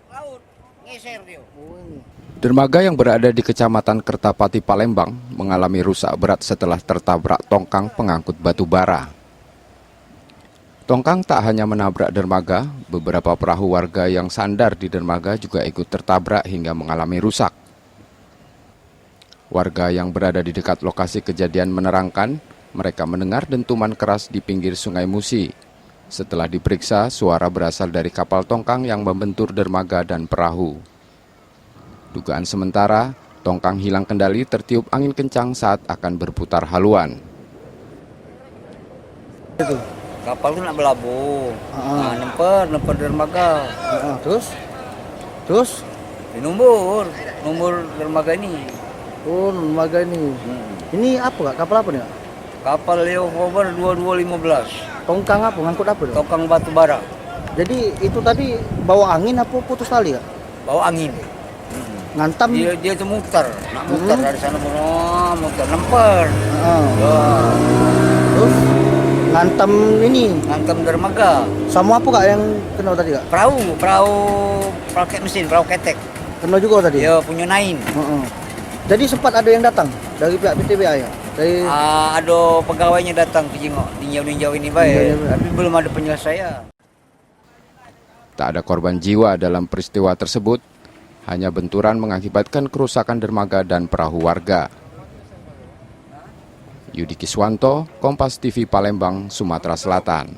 laut, ngeser dia. Dermaga yang berada di Kecamatan Kertapati, Palembang mengalami rusak berat setelah tertabrak tongkang pengangkut batu bara. Tongkang tak hanya menabrak dermaga, beberapa perahu warga yang sandar di dermaga juga ikut tertabrak hingga mengalami rusak. Warga yang berada di dekat lokasi kejadian menerangkan, mereka mendengar dentuman keras di pinggir Sungai Musi. Setelah diperiksa, suara berasal dari kapal tongkang yang membentur dermaga dan perahu. Dugaan sementara, tongkang hilang kendali tertiup angin kencang saat akan berputar haluan. Kapal itu nak berlabuh, nemper dermaga. Terus? Di nomor dermaga ini. Oh, dermaga ini. Ini apa, Kak? Kapal apa nih, Kak? Kapal Leo Fover 2215, Tongkang apa? Ngangkut apa tuh? tongkang batu bara, Jadi itu tadi bawa angin apa putus tali, Kak? bawa angin. Ngantam. Dia itu muter, nak muter dari sana muter, nemper. Heeh. Terus ngantam ini. Ngantem dermaga, Sama apa, Kak, yang kena tadi, Kak? perahu mesin, perahu ketek. Kena juga tadi? Dia punya nain. Heeh. Jadi sempat ada yang datang dari pihak PTBA ya? Dari Ada pegawainya datang ke jengok ninjau ini baik, tapi belum ada penyelesaian. Tak ada korban jiwa dalam peristiwa tersebut, hanya benturan mengakibatkan kerusakan dermaga dan perahu warga. Yudi Kiswanto, Kompas TV Palembang, Sumatera Selatan.